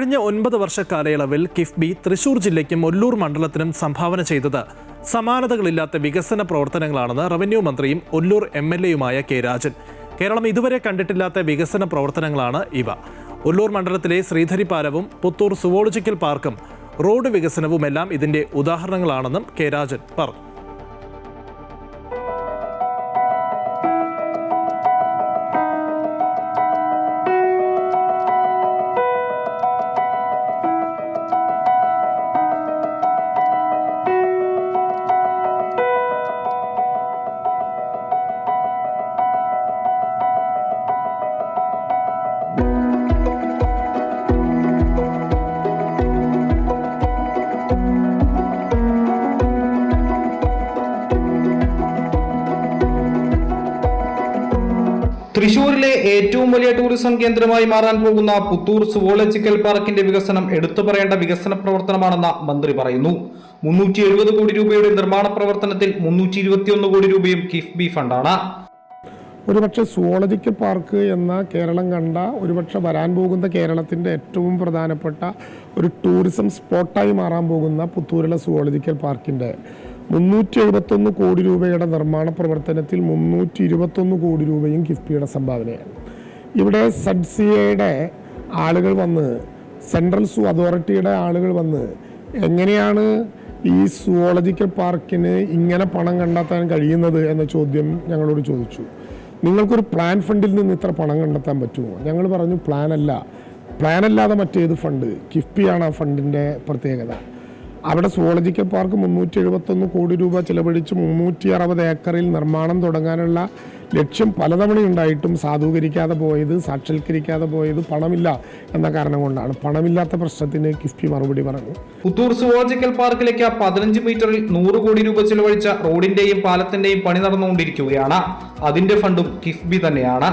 കഴിഞ്ഞ 9 വർഷ കാലയളവിൽ കിഫ്ബി തൃശൂർ ജില്ലയ്ക്കും ഒല്ലൂർ മണ്ഡലത്തിനും സംഭാവന ചെയ്തത് സമാനതകളില്ലാത്ത വികസന പ്രവർത്തനങ്ങളാണെന്ന് റവന്യൂ മന്ത്രിയും ഒല്ലൂർ MLAയുമായ കെ രാജൻ. കേരളം ഇതുവരെ കണ്ടിട്ടില്ലാത്ത വികസന പ്രവർത്തനങ്ങളാണ് ഇവ. ഒല്ലൂർ മണ്ഡലത്തിലെ ശ്രീധരി പാലവും പുത്തൂർ സുവോളജിക്കൽ പാർക്കും റോഡ് വികസനവുമെല്ലാം ഇതിന്റെ ഉദാഹരണങ്ങളാണെന്നും കെ രാജൻ പറഞ്ഞു. തൃശൂരിലെ ഏറ്റവും വലിയ ടൂറിസം കേന്ദ്രമായി മാറാൻ പോകുന്ന പുത്തൂർ സുവോളജിക്കൽ പാർക്കിന്റെ വികസനം എടുത്തു പറയേണ്ട വികസന പ്രവർത്തനമാണെന്ന് മന്ത്രി പറയുന്നു. 370 കോടി രൂപയുടെ നിർമ്മാണ പ്രവർത്തനത്തിൽ 321 കോടി രൂപയും കിഫ്ബി ഫണ്ടാണ്. ഒരുപക്ഷെ സുവോളജിക്കൽ പാർക്ക് എന്ന കേരളം കണ്ട ഒരുപക്ഷെ വരാൻ പോകുന്ന കേരളത്തിൻ്റെ ഏറ്റവും പ്രധാനപ്പെട്ട ഒരു ടൂറിസം സ്പോട്ടായി മാറാൻ പോകുന്ന പുത്തൂരിലെ സുവോളജിക്കൽ പാർക്കിൻ്റെ 371 കോടി രൂപയുടെ നിർമ്മാണ പ്രവർത്തനത്തിൽ 321 കോടി രൂപയും കിഫ്ബിയുടെ സംഭാവനയാണ്. ഇവിടെ സഡ്സിയയുടെ ആളുകൾ വന്ന്, സെൻട്രൽ അതോറിറ്റിയുടെ ആളുകൾ വന്ന് എങ്ങനെയാണ് ഈ സുവോളജിക്കൽ പാർക്കിന് ഇങ്ങനെ പണം കണ്ടെത്താൻ കഴിയുന്നത് എന്ന ചോദ്യം ഞങ്ങളോട് ചോദിച്ചു. നിങ്ങൾക്കൊരു പ്ലാൻ ഫണ്ടിൽ നിന്ന് ഇത്ര പണം കണ്ടെത്താൻ പറ്റുമോ? ഞങ്ങൾ പറഞ്ഞു പ്ലാൻ അല്ലാതെ മറ്റേത് ഫണ്ട്? കിഫ്ബിയാണ് ആ ഫണ്ടിൻ്റെ പ്രത്യേകത. അവിടെ സുവോളജിക്കൽ പാർക്ക് 371 കോടി രൂപ ചിലവഴിച്ച് 360 ഏക്കറിൽ നിർമ്മാണം തുടങ്ങാനുള്ള ലക്ഷ്യം പലതവണയുണ്ടായിട്ടും സാക്ഷാത്കരിക്കാതെ പോയത് പണമില്ല എന്ന കാരണം കൊണ്ടാണ്. പണമില്ലാത്ത പ്രശ്നത്തിന് കിഫ്ബി മറുപടി പറഞ്ഞു. പുത്തൂർ സുവോളജിക്കൽ പാർക്കിലേക്ക് 15 മീറ്ററിൽ 100 കോടി രൂപ ചിലവഴിച്ച റോഡിന്റെയും പാലത്തിന്റെയും പണി നടന്നുകൊണ്ടിരിക്കുകയാണ്. അതിന്റെ ഫണ്ടും കിഫ്ബി തന്നെയാണ്.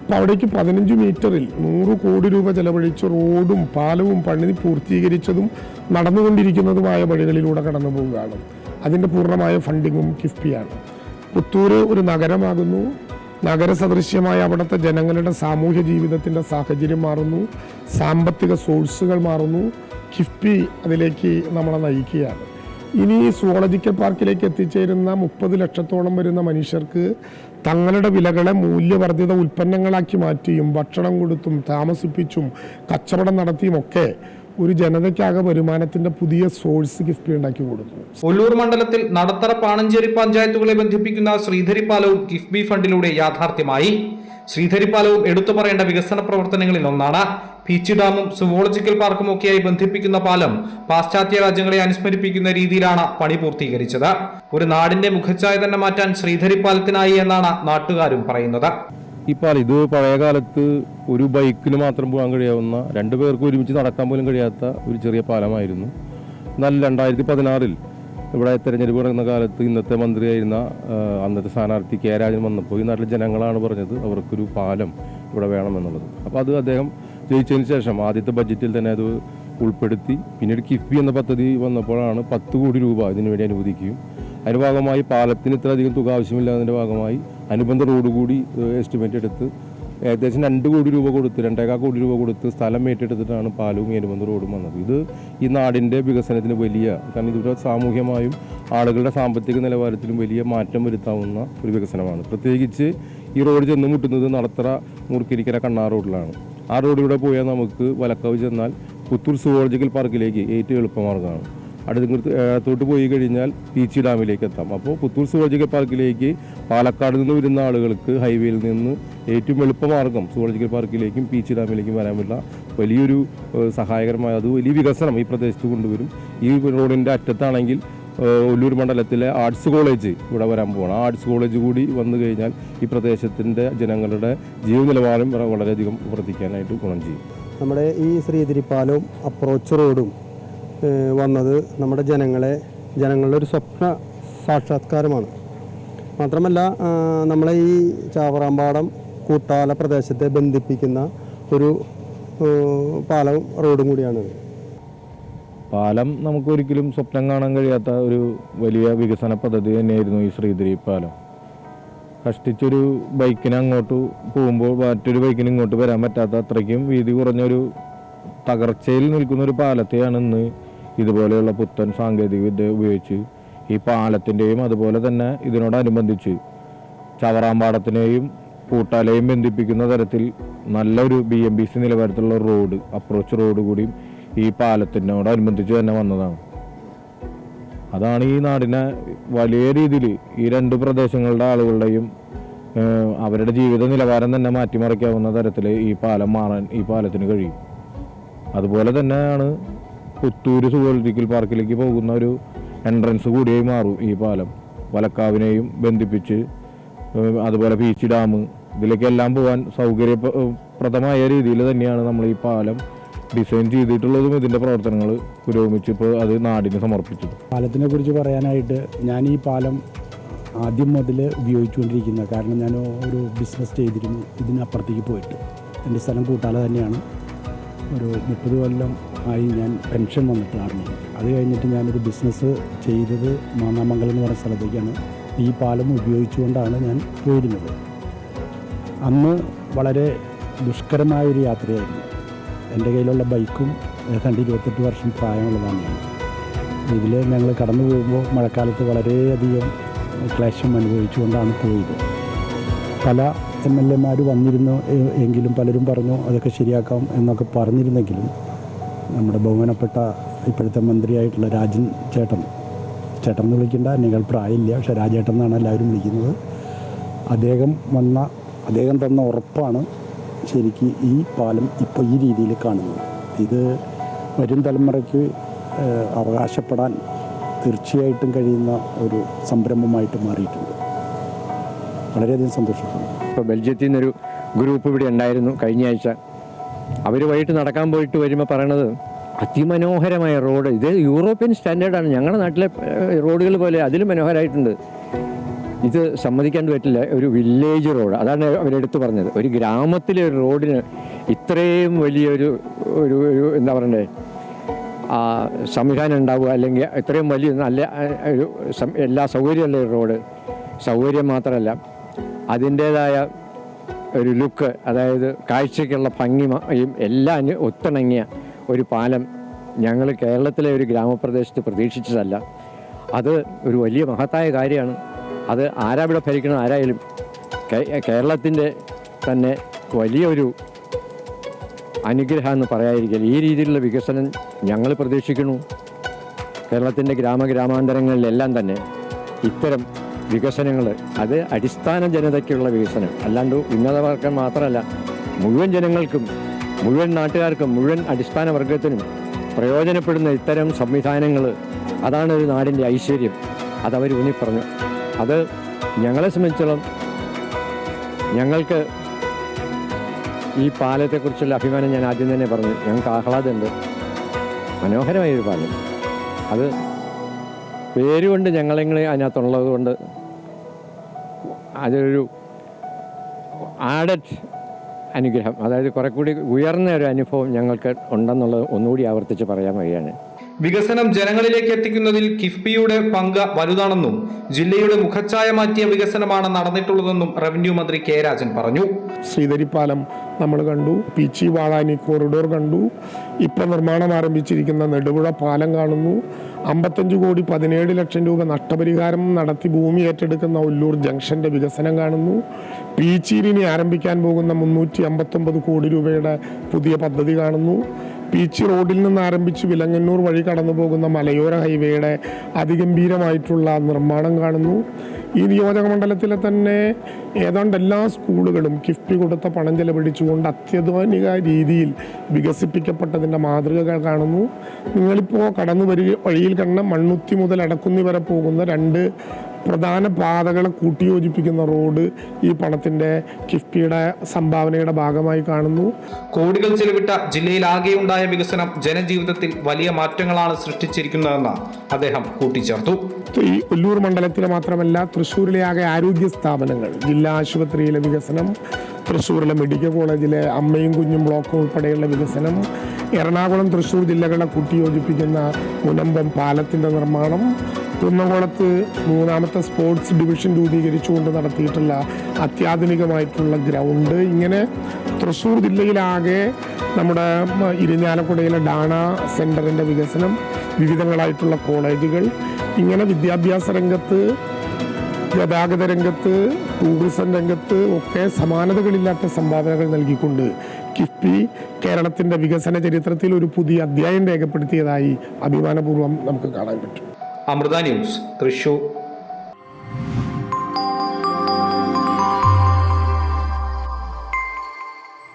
അപ്പോൾ അവിടേക്ക് 15 മീറ്ററിൽ 100 കോടി രൂപ ചെലവഴിച്ച് റോഡും പാലവും പണി പൂർത്തീകരിച്ചതും നടന്നുകൊണ്ടിരിക്കുന്നതുമായ വഴികളിലൂടെ കടന്നു പോവുകയാണ്. അതിൻ്റെ പൂർണ്ണമായ ഫണ്ടിങ്ങും കിഫ്ബിയാണ്. പുത്തൂർ ഒരു നഗരമാകുന്നു. നഗരസദൃശ്യമായ അവിടുത്തെ ജനങ്ങളുടെ സാമൂഹ്യ ജീവിതത്തിൻ്റെ സാഹചര്യം മാറുന്നു, സാമ്പത്തിക സോഴ്സുകൾ മാറുന്നു. കിഫ്ബി അതിലേക്ക് നമ്മളെ നയിക്കുകയാണ്. ഇനി സുവോളജിക്കൽ പാർക്കിലേക്ക് എത്തിച്ചേരുന്ന 30 ലക്ഷത്തോളം വരുന്ന മനുഷ്യർക്ക് തങ്ങളുടെ വിലകളെ മൂല്യവർദ്ധിത ഉൽപ്പന്നങ്ങളാക്കി മാറ്റിയും ഭക്ഷണം കൊടുത്തും താമസിപ്പിച്ചും കച്ചവടം നടത്തിയും ഒക്കെ ഒരു ജനതയ്ക്കാകെ വരുമാനത്തിന്റെ പുതിയ സോഴ്സ് കിഫ്ബി ഉണ്ടാക്കി കൊടുത്തു. ഒല്ലൂർ മണ്ഡലത്തിൽ നടത്തറ പാണഞ്ചേരി പഞ്ചായത്തുകളെ ബന്ധിപ്പിക്കുന്ന ശ്രീധരി പാലവും കിഫ്ബി ഫണ്ടിലൂടെ യാഥാർത്ഥ്യമായി. ശ്രീധരി പാലവും എടുത്തു പറയേണ്ട വികസന പ്രവർത്തനങ്ങളിൽ ഒന്നാണ്. പീച്ചി ഡാമും സുവോളജിക്കൽ പാർക്കും ഒക്കെയായി ബന്ധിപ്പിക്കുന്ന പാലം പാശ്ചാത്യ രാജ്യങ്ങളെ അനുസ്മരിപ്പിക്കുന്ന രീതിയിലാണ് പണി പൂർത്തീകരിച്ചത്. ഒരു നാടിന്റെ മുഖച്ഛായ തന്നെ മാറ്റാൻ ശ്രീധരി പാലത്തിനായി എന്നാണ് നാട്ടുകാരും പറയുന്നത്. ഈ പാലം ഇത് പഴയ കാലത്ത് ഒരു ബൈക്കിന് മാത്രം പോകാൻ കഴിയാവുന്ന, 2 പേർക്ക് ഒരുമിച്ച് നടക്കാൻ പോലും കഴിയാത്ത ഒരു ചെറിയ പാലമായിരുന്നു. എന്നാൽ 2016 ഇവിടെ തെരഞ്ഞെടുപ്പ് നടക്കുന്ന കാലത്ത് ഇന്നത്തെ മന്ത്രിയായിരുന്ന അന്നത്തെ സ്ഥാനാർത്ഥി കെ രാജൻ വന്നപ്പോൾ ഈ നാട്ടിലെ ജനങ്ങളാണ് പറഞ്ഞത് അവർക്കൊരു പാലം ഇവിടെ വേണമെന്നുള്ളത്. അപ്പോൾ അത് അദ്ദേഹം ജയിച്ചതിന് ശേഷം ആദ്യത്തെ ബഡ്ജറ്റിൽ തന്നെ അത് ഉൾപ്പെടുത്തി. പിന്നീട് കിഫ്ബി എന്ന പദ്ധതി വന്നപ്പോഴാണ് 10 കോടി രൂപ ഇതിനു വേണ്ടി അനുവദിക്കുകയും അതിൻ്റെ ഭാഗമായി പാലത്തിന് ഇത്രയധികം തുക ആവശ്യമില്ലാതിൻ്റെ ഭാഗമായി അനുബന്ധ റോഡ് കൂടി എസ്റ്റിമേറ്റ് എടുത്ത് ഏകദേശം 2 കോടി രൂപ കൊടുത്ത് 2.25 കോടി രൂപ കൊടുത്ത് സ്ഥലം ഏറ്റെടുത്തിട്ടാണ് പാലവും അനുബന്ധ റോഡും വന്നത്. ഇത് ഈ നാടിൻ്റെ വികസനത്തിന് കാരണം ഇതിലൂടെ സാമൂഹ്യമായും ആളുകളുടെ സാമ്പത്തിക നിലവാരത്തിലും വലിയ മാറ്റം വരുത്താവുന്ന ഒരു വികസനമാണ്. പ്രത്യേകിച്ച് ഈ റോഡ് ചെന്ന് മുട്ടുന്നത് നടത്തറ മൂർക്കരിക്കര കണ്ണാർ റോഡിലാണ്. ആ റോഡിലൂടെ പോയാൽ നമുക്ക് വലക്കാവ് ചെന്നാൽ പുത്തൂർ സുവോളജിക്കൽ പാർക്കിലേക്ക് ഏറ്റവും എളുപ്പമാർഗ്ഗമാണ്. അടുത്തോട്ട് പോയി കഴിഞ്ഞാൽ പീച്ചി ഡാമിലേക്ക് എത്താം. അപ്പോൾ പുത്തൂർ സുവോളജിക്കൽ പാർക്കിലേക്ക് പാലക്കാട് നിന്ന് വരുന്ന ആളുകൾക്ക് ഹൈവേയിൽ നിന്ന് ഏറ്റവും എളുപ്പമാർഗ്ഗം സുവോളജിക്കൽ പാർക്കിലേക്കും പീച്ചി ഡാമിലേക്കും വരാനുള്ള വലിയൊരു സഹായകരമായ അത് വലിയ വികസനം ഈ പ്രദേശത്ത് കൊണ്ടുവരും. ഈ റോഡിൻ്റെ അറ്റത്താണെങ്കിൽ ഒല്ലൂർ മണ്ഡലത്തിലെ ആർട്സ് കോളേജ് ഇവിടെ വരാൻ പോകണം. ആ ആർട്സ് കോളേജ് കൂടി വന്നു കഴിഞ്ഞാൽ ഈ പ്രദേശത്തിൻ്റെ ജനങ്ങളുടെ ജീവ നിലവാരം വളരെയധികം വർദ്ധിക്കാനായിട്ട് ഗുണം ചെയ്യും. നമ്മുടെ ഈ ശ്രീധരി പാലവും അപ്രോച്ച് റോഡും വന്നത് നമ്മുടെ ജനങ്ങളുടെ ഒരു സ്വപ്ന സാക്ഷാത്കാരമാണ്. മാത്രമല്ല നമ്മളെ ഈ ചാവറാമ്പാടം കൂട്ടാല പ്രദേശത്തെ ബന്ധിപ്പിക്കുന്ന ഒരു പാലവും റോഡും കൂടിയാണ്. പാലം നമുക്കൊരിക്കലും സ്വപ്നം കാണാൻ കഴിയാത്ത ഒരു വലിയ വികസന പദ്ധതി തന്നെയായിരുന്നു ഈ ശ്രീധരി പാലം. കഷ്ടിച്ചൊരു ബൈക്കിന് അങ്ങോട്ട് പോകുമ്പോൾ മറ്റൊരു ബൈക്കിന് ഇങ്ങോട്ട് വരാൻ പറ്റാത്ത അത്രയ്ക്കും വീതി കുറഞ്ഞൊരു തകർച്ചയിൽ നിൽക്കുന്ന ഒരു പാലത്തെയാണ് ഇന്ന് ഇതുപോലെയുള്ള പുത്തൻ സാങ്കേതിക വിദ്യ ഉപയോഗിച്ച് ഈ പാലത്തിൻ്റെയും അതുപോലെ തന്നെ ഇതിനോടനുബന്ധിച്ച് ചവറാമ്പാടത്തിനെയും പൂട്ടാലയും ബന്ധിപ്പിക്കുന്ന തരത്തിൽ നല്ലൊരു BMBC നിലവാരത്തിലുള്ള റോഡ്, അപ്രോച്ച് റോഡ് കൂടിയും ഈ പാലത്തിനോടനുബന്ധിച്ച് തന്നെ വന്നതാണ്. അതാണ് ഈ നാടിനെ വലിയ രീതിയിൽ ഈ രണ്ട് പ്രദേശങ്ങളുടെ ആളുകളുടെയും അവരുടെ ജീവിത നിലവാരം തന്നെ മാറ്റിമറിക്കാവുന്ന തരത്തിൽ ഈ പാലം മാറാൻ ഈ പാലത്തിന് കഴിയും. അതുപോലെ തന്നെയാണ് പുത്തൂര് സുവോളജിക്കൽ പാർക്കിലേക്ക് പോകുന്ന ഒരു എൻട്രൻസ് കൂടിയായി മാറും ഈ പാലം. വലക്കാവിനെയും ബന്ധിപ്പിച്ച് അതുപോലെ പീച്ചി ഡാം ഇതിലേക്കെല്ലാം പോകാൻ സൗകര്യപ്രദമായ രീതിയിൽ തന്നെയാണ് നമ്മൾ ഈ പാലം ഡിസൈൻ ചെയ്തിട്ടുള്ളതും ഇതിൻ്റെ പ്രവർത്തനങ്ങൾ പുരോഗമിച്ച് ഇപ്പോൾ അത് നാടിന് സമർപ്പിച്ചത്. പാലത്തിനെ കുറിച്ച് പറയാനായിട്ട് ഞാൻ ഈ പാലം ആദ്യം മുതൽ ഉപയോഗിച്ചുകൊണ്ടിരിക്കുന്നത്. കാരണം ഞാൻ ഒരു ബിസിനസ് ചെയ്തിരുന്നു ഇതിനപ്പുറത്തേക്ക് പോയിട്ട്. എൻ്റെ സ്ഥലം കൂട്ടാല തന്നെയാണ്. ഒരു 30 കൊല്ലം ആയി ഞാൻ പെൻഷൻ വന്നിട്ട് ആർമിയിൽ. അത് കഴിഞ്ഞിട്ട് ഞാനൊരു ബിസിനസ് ചെയ്തത് മാന്നാമംഗലം എന്ന് പറഞ്ഞ സ്ഥലത്തേക്കാണ്. ഈ പാലം ഉപയോഗിച്ചുകൊണ്ടാണ് ഞാൻ പോയിരുന്നത്. അന്ന് വളരെ ദുഷ്കരമായൊരു യാത്രയായിരുന്നു. എൻ്റെ കയ്യിലുള്ള ബൈക്കും ഏതാണ്ട് 28 വർഷം പ്രായമുള്ളതാണ്. ഇതിൽ ഞങ്ങൾ കടന്നു പോകുമ്പോൾ മഴക്കാലത്ത് വളരെയധികം ക്ലേശം അനുഭവിച്ചുകൊണ്ടാണ് പോയത്. പല MLA വന്നിരുന്നു എങ്കിലും പലരും പറഞ്ഞു അതൊക്കെ ശരിയാക്കാം എന്നൊക്കെ പറഞ്ഞിരുന്നെങ്കിലും നമ്മുടെ ബഹുമാനപ്പെട്ട ഇപ്പോഴത്തെ മന്ത്രിയായിട്ടുള്ള രാജൻ ചേട്ടൻ എന്ന് വിളിക്കേണ്ട, നിങ്ങൾ പ്രായമില്ല, പക്ഷേ രാജേട്ടൻ എന്നാണ് എല്ലാവരും വിളിക്കുന്നത്. അദ്ദേഹം തന്ന ഉറപ്പാണ് ശരിക്ക് ഈ പാലം ഇപ്പോൾ ഈ രീതിയിൽ കാണുന്നത്. ഇത് വരും തലമുറയ്ക്ക് അവകാശപ്പെടാൻ തീർച്ചയായിട്ടും കഴിയുന്ന ഒരു സംരംഭമായിട്ട് മാറിയിട്ടുണ്ട്. വളരെയധികം സന്തോഷമാണ്. ഇപ്പോൾ ബെൽജിയത്തിൽ നിന്നൊരു ഗ്രൂപ്പ് ഇവിടെ ഉണ്ടായിരുന്നു കഴിഞ്ഞ ആഴ്ച. അവർ വൈകിട്ട് നടക്കാൻ പോയിട്ട് വരുമ്പോൾ പറയണത് അതിമനോഹരമായ റോഡ്, ഇത് യൂറോപ്യൻ സ്റ്റാൻഡേർഡാണ്, ഞങ്ങളുടെ നാട്ടിലെ റോഡുകൾ പോലെ അതിലും മനോഹരമായിട്ടുണ്ട്. ഇത് സമ്മതിക്കാൻ പറ്റില്ല, ഒരു വില്ലേജ് റോഡ്. അതാണ് അവരെടുത്ത് പറഞ്ഞത്. ഒരു ഗ്രാമത്തിലെ ഒരു റോഡിന് ഇത്രയും വലിയൊരു ഒരു എന്താ പറയണ്ടേ സംവിധാനം ഉണ്ടാവുക, അല്ലെങ്കിൽ ഇത്രയും വലിയ നല്ല ഒരു എല്ലാ സൗകര്യമുള്ള ഒരു റോഡ്. സൗകര്യം മാത്രമല്ല, അതിൻ്റേതായ ഒരു ലുക്ക്, അതായത് കാഴ്ചയ്ക്കുള്ള ഭംഗിയും എല്ലാം ഒത്തിണങ്ങിയ ഒരു പാലം ഞങ്ങൾ കേരളത്തിലെ ഒരു ഗ്രാമപ്രദേശത്ത് പ്രതീക്ഷിച്ചതല്ല. അത് ഒരു വലിയ മഹത്തായ കാര്യമാണ്. അത് ആരാവിടെ ഭരിക്കണം ആരായാലും കേരളത്തിൻ്റെ തന്നെ വലിയൊരു അനുഗ്രഹം എന്ന് പറയാതിരിക്കില്ല. ഈ രീതിയിലുള്ള വികസനം ഞങ്ങൾ പ്രതീക്ഷിക്കുന്നു. കേരളത്തിൻ്റെ ഗ്രാമാന്തരങ്ങളിലെല്ലാം തന്നെ ഇത്തരം വികസനങ്ങൾ, അത് അടിസ്ഥാന ജനതയ്ക്കുള്ള വികസനം, അല്ലാണ്ട് ഉന്നതവർഗം മാത്രമല്ല, മുഴുവൻ ജനങ്ങൾക്കും, മുഴുവൻ നാട്ടുകാർക്കും, മുഴുവൻ അടിസ്ഥാന വർഗത്തിനും പ്രയോജനപ്പെടുന്ന ഇത്തരം സംവിധാനങ്ങൾ, അതാണ് ഒരു നാടിൻ്റെ ഐശ്വര്യം. അതവർ ഊന്നിപ്പറഞ്ഞു. അത് ഞങ്ങളെ സംബന്ധിച്ചോളം ഞങ്ങൾക്ക് ഈ പാലത്തെക്കുറിച്ചുള്ള അഭിമാനം ഞാൻ ആദ്യം തന്നെ പറഞ്ഞു. ഞങ്ങൾക്ക് ആഹ്ലാദമുണ്ട്. മനോഹരമായൊരു പാലം. അത് പേരുകൊണ്ട് ഞങ്ങളിങ്ങനെ അതിനകത്തുള്ളത് കൊണ്ട് അതൊരു ആഡഡ് അനുഗ്രഹം, അതായത് കുറെ കൂടി ഉയർന്ന ഒരു അനുഭവം ഞങ്ങൾക്ക് ഉണ്ടെന്നുള്ളത് ഒന്നുകൂടി ആവർത്തിച്ച് പറയാൻ വഴിയാണ്. വികസനം ജനങ്ങളിലേക്ക് എത്തിക്കുന്നതിൽ കിഫ്ബിയുടെ പങ്ക് വലുതാണെന്നും ജില്ലയുടെ മുഖച്ഛായ മാറ്റിയ വികസനമാണ് നടന്നിട്ടുള്ളതെന്നും റവന്യൂ മന്ത്രി കെ രാജൻ പറഞ്ഞു. ശ്രീധരിപ്പാലം നമ്മൾ കണ്ടു, പീച്ചി വാഴാനി കോറിഡോർ കണ്ടു, ഇപ്പം നിർമ്മാണം ആരംഭിച്ചിരിക്കുന്ന നെടുപുഴ പാലം കാണുന്നു, 55,17,00,000 രൂപ നഷ്ടപരിഹാരം നടത്തി ഭൂമി ഏറ്റെടുക്കുന്ന ഒല്ലൂർ ജംഗ്ഷന്റെ വികസനം കാണുന്നു, പീച്ചിയിൽ ഇനി ആരംഭിക്കാൻ പോകുന്ന 359 കോടി രൂപയുടെ പുതിയ പദ്ധതി കാണുന്നു, പീച്ചി റോഡിൽ നിന്ന് ആരംഭിച്ച് വിലങ്ങന്നൂർ വഴി കടന്നു പോകുന്ന മലയോര ഹൈവേയുടെ അതിഗംഭീരമായിട്ടുള്ള നിർമ്മാണം കാണുന്നു. ഈ നിയോജക മണ്ഡലത്തിലെ തന്നെ ഏതാണ്ട് എല്ലാ സ്കൂളുകളും കിഫ്ബി കൊടുത്ത പണം ചെലവഴിച്ചുകൊണ്ട് അത്യാധുനിക രീതിയിൽ വികസിപ്പിക്കപ്പെട്ടതിൻ്റെ മാതൃകകൾ കാണുന്നു. നിങ്ങളിപ്പോൾ കടന്നു വഴിയിൽ കണ്ട മണ്ണുത്തി മുതൽ അടക്കുന്നി വരെ പോകുന്ന 2 പ്രധാന പാതകളെ കൂട്ടിയോജിപ്പിക്കുന്ന റോഡ് ഈ പണത്തിൻ്റെ കിഫ്ബിയുടെ സംഭാവനയുടെ ഭാഗമായി കാണുന്നു. കോടികൾ ചെലവിട്ട ജില്ലയിലാകെ ഉണ്ടായ വികസനം ജനജീവിതത്തിൽ വലിയ മാറ്റങ്ങളാണ് സൃഷ്ടിച്ചിരിക്കുന്നതെന്ന് അദ്ദേഹം കൂട്ടിച്ചേർത്തു. ഈ ഒല്ലൂർ മണ്ഡലത്തിലെ മാത്രമല്ല, തൃശ്ശൂരിലെ ആകെ ആരോഗ്യ സ്ഥാപനങ്ങൾ, ജില്ലാ ആശുപത്രിയിലെ വികസനം, തൃശ്ശൂരിലെ മെഡിക്കൽ കോളേജിലെ അമ്മയും കുഞ്ഞും ബ്ലോക്ക് ഉൾപ്പെടെയുള്ള വികസനം, എറണാകുളം തൃശ്ശൂർ ജില്ലകളെ കൂട്ടിയോജിപ്പിക്കുന്ന മുനമ്പം പാലത്തിൻ്റെ നിർമ്മാണം, കുന്നംകുളത്ത് 3ാമത്തെ സ്പോർട്സ് ഡിവിഷൻ രൂപീകരിച്ചുകൊണ്ട് നടത്തിയിട്ടുള്ള അത്യാധുനികമായിട്ടുള്ള ഗ്രൗണ്ട്, ഇങ്ങനെ തൃശ്ശൂർ ജില്ലയിലാകെ നമ്മുടെ ഇരിഞ്ഞാലക്കുടയിലെ ഡാണ സെൻറ്ററിൻ്റെ വികസനം, വിവിധങ്ങളായിട്ടുള്ള കോളേജുകൾ, ഇങ്ങനെ വിദ്യാഭ്യാസ രംഗത്ത്, ഗതാഗത രംഗത്ത്, ടൂറിസം രംഗത്ത് ഒക്കെ സമാനതകളില്ലാത്ത സംഭാവനകൾ നൽകിക്കൊണ്ട് കിഫ്ബി കേരളത്തിൻ്റെ വികസന ചരിത്രത്തിൽ ഒരു പുതിയ അധ്യായം രേഖപ്പെടുത്തിയതായി അഭിമാനപൂർവ്വം നമുക്ക് കാണാൻ പറ്റും. അമൃത ന്യൂസ്, തൃശ്ശൂർ.